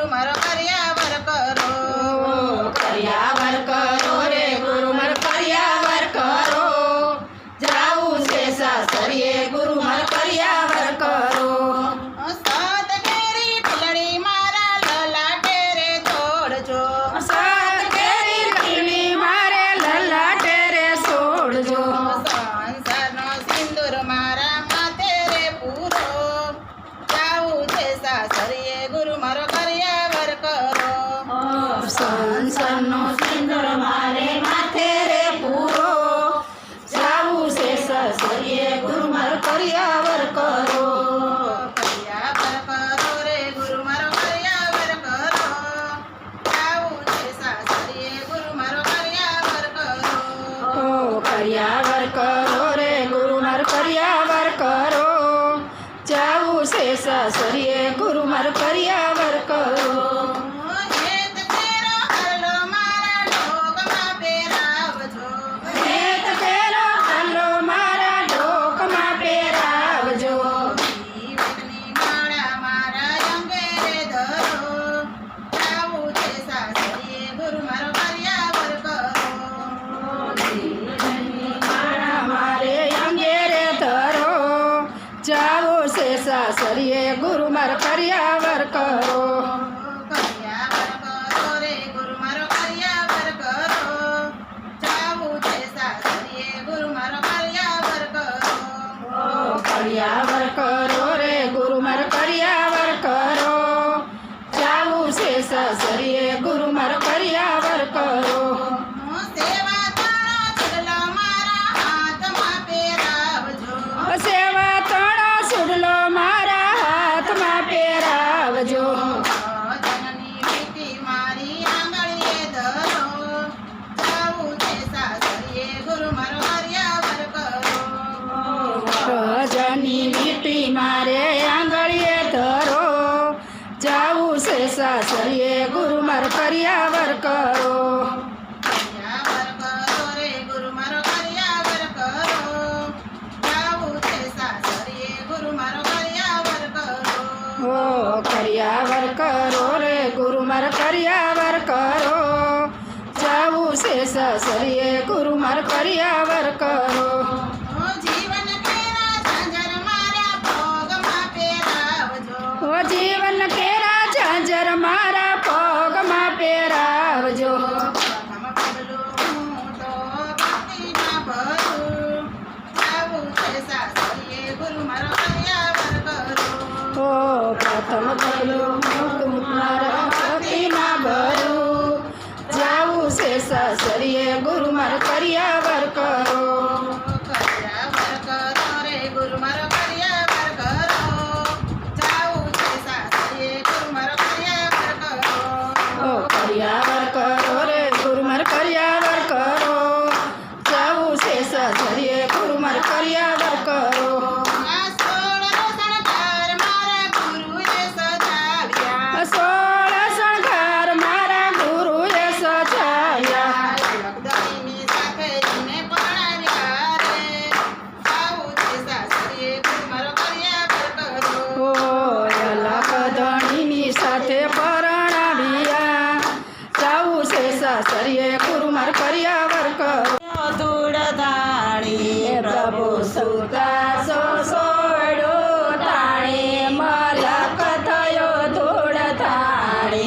ગુરુ મારો કર્યાવર કરો, કર્યાવર કરો રે ગુરુ માર કર્યાવર કરો, જાવું છે સાસરીએ ગુરુ માર કર્યાવર કરો. સાત કેરી ઢીલડી મારા લલાટે રે છોડજો, સાત કેરી ઢીલી મારે લલાટે રે છોડજો, સંસારનો સિંદૂર મારા માથે રે પૂરો, જાવું છે સાસરીએ ગુરુ મારો કર્યાવર કરો. સંસારનો સિંદૂર મારે માથે રે પૂરો, જાવું છે સાસરીએ ગુરુ માર કર્યાવર કરો. કર્યાવર કરો રે ગુરુ મારો કર્યાવર કરો, જાવું છે સાસરીએ ગુરુ મારો કર્યાવર કરો. કર્યાવર કરો રે ગુરુ માર કર્યાવર કરો, જાવું છે સાસરીએ ગુરુ માર કર્યાવર કરો. હેત તેરો હરલો મારા ઢોકમાં પહેરાવજો, હેત પેરો હલ્લો મારા ઢોકમાં પહેરાવજો, જીવનની માળા મારા અંગે રે ધરો, જાવું છે સાસરીએ ગુરુ મારો કર્યાવર કરો. મારા મારે અંગે રે ધરો, જાવું છે સાસરીએ ગુરુ માર કર્યાવર કરો. કર્યાવર કરો રે ગુરુ મારો કર્યાવર કરો, જાવું છે સાસરીએ ગુરુ મારો કર્યાવર કરો. કર્યાવર કરો રે ગુરુ માર કર્યાવર કરો, જાવું છે સાસરીએ ગુરુ માર કર્યાવર કરો. સેવા તારો ચડલો મારા હાથમાં પહેરાવજો, સેવા તણો સુડલો મારા હાથમાં પહેરાવજો, જનની વીટી મારી આંગળીએ ધરો, જાવું છે સાસરીએ ગુરુ મારો કર્યાવર કરો. રજની વીટી મારે આંગળીએ ધરો, જાવું છે સાસરીએ ગુરુ માર કર્યાવર કરો. કર્યાવર કરો રે ગુરુ મારો કર્યાવર કરો, જાવું છે સાસરીએ ગુરુ મારો કર્યાવર કરો. કર્યાવર કરો રે ગુરુ માર કર્યાવર કરો, જાવું છે સાસરીએ ગુરુ માર કર્યાવર કરો. જીવન કેરા ઝાંઝર મારા ભોગમાં પહેરાવજો, જીવન કેરા ઝાંઝર મારા પગમાં પહેરાવજો, પ્રથમ પગલું હું તો ભક્તિમાં ભરું, જાવું છે સાસરીએ ગુરુ મારો કર્યાવર કરો. પ્રથમ પગલું હું મારા ભક્તિમાં ભરું, જાવું છે સાસરીએ ગુરુ માર કર્યાવર કરો. કર્યાવર કરો રે ગુરુ મારો કર્યાવર કરો, જાવું છે સાસરીએ ગુરુ મારો કર્યાવર કરો. કર્યાવર કરો રે ગુરુ માર કર્યાવર કરો, જાવું છે સાસરીએ ગુરુ માર કર્યાવર કરો. આ 16 શણગાર મારા ગુરુએ સજાવ્યા, 16 શણગાર મારા ગુરુએ સજાવ્યા, લગદડીની સાથે એને પરણાવ્યા રે, જાવું છે સાસરીએ ગુરુ મારો કર્યાવર કરો. લખધણીની સાથે પરણાવ્યા, જાવું છે સાસરીએ ગુરુ માર કર્યાવર કરો. ધૂળ ધાણી પ્રભુ સુતા સોડો તાણે, મલક થયો ધૂળ તાણે,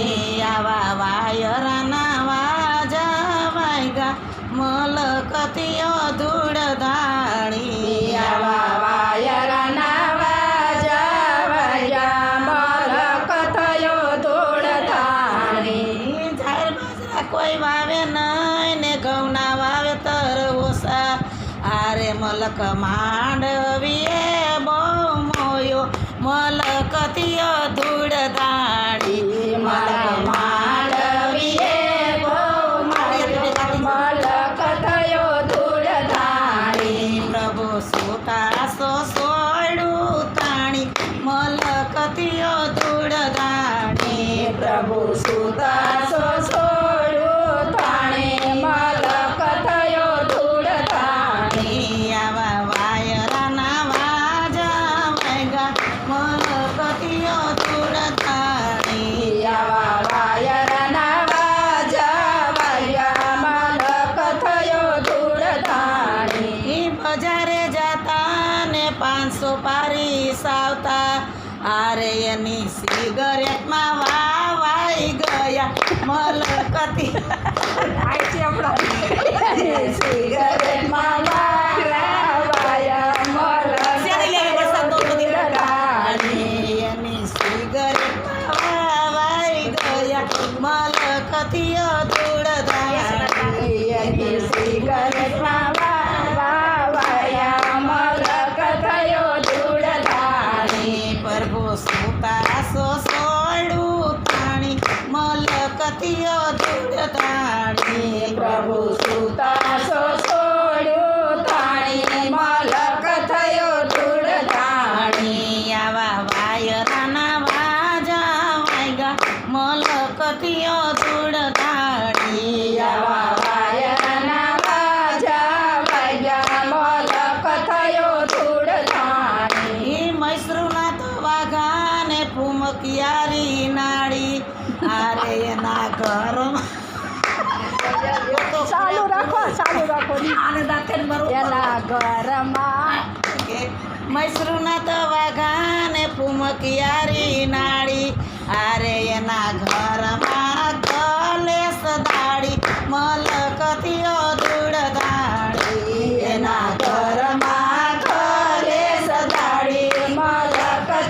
આવા વાયરના વાજા વાગ્યા, મલકતિયો ધૂળ ધાણી. આવા વાયરના વાજા વાગ્યા, મલક થયો ધૂળ તાણે. ઝાડ બાજરા કોઈ વાવે નહીં ને ઘઉંના વાવેતર ઓછા, આરે મલક માંડવીએ બહુ મોયો, મલકતિયો ધૂળ ધાણી. મલક માંડવીએ બહુ મલક થયો ધૂળ તાણે. પ્રભુ સુતા સોયડું તાણી, મલકતિયો ધૂળ ધાણી. પ્રભુ સુતા સોડું તાણે, મલક થયો ધૂળ તાણે. આવા વાયરાના વાજા વાગ્યા, મલકતિયો ધૂળ ધાણી. આવા એની સિગરેટમાં વાવાઈ ગયા મલકતી આય છે આપણા સિગરેટમાં વાવાયા શેની લેવી વરસાદ તો બધી રાણી એની સિગરેટમાં વાવાઈ ગયા મલકતીઓ ધૂળધાણી એની સિગરેટમાં વાવાયા મલક થયો ધૂળધાણી પ્રભુ સુતાસો સોડું તાણી મલકતીઓ ધૂળધાણી પ્રભુ સુતાસો છોડ્યું તાણી મલક થયો ધૂળધાણી આવા વાયરાના વાજા વાગ્યા મલકતીઓ ધૂળધાણી આવા વાયરના વાજા વાગ્યા મલક થયો ધૂળધાણી એ મૈસરૂના તો વાઘાને ફૂમકિયારી નાળી આરે એના ઘરમાં ચાલુ રાખો આને દાંતે જ મારું એના ઘરમાં મૈસરૂના તો વાઘાને ફૂમકિયારી નાળી આરે એના ઘરમાં કલેશ દાડી મલકતીઓ ધૂળધાણી એના ઘરમાં કલેશ દાડી મલક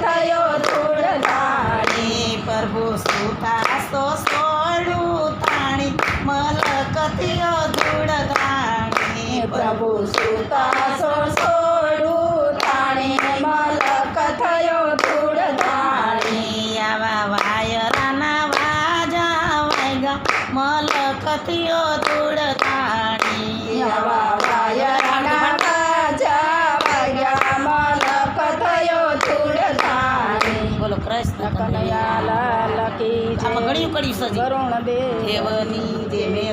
થયો ધૂળધાણી પ્રભુ સુતાસો સોડું તાણી મલકતીઓ ધૂળધાણી પ્રભુ સુતાસો છોડું તાણી મલક થયો ધૂળધાણી આવા વાયરાના વાજા વાગ્યા મલકતીઓ ધૂળધાણી આવા વાયરના વાજા વાગ્યા મલક થયો ધૂળધાણી બોલો કૃષ્ણ કનૈયા લાલ કી જય. આમાં ઘડિયું કર્યું સજી વરુણ દેવ દેવની જે મેં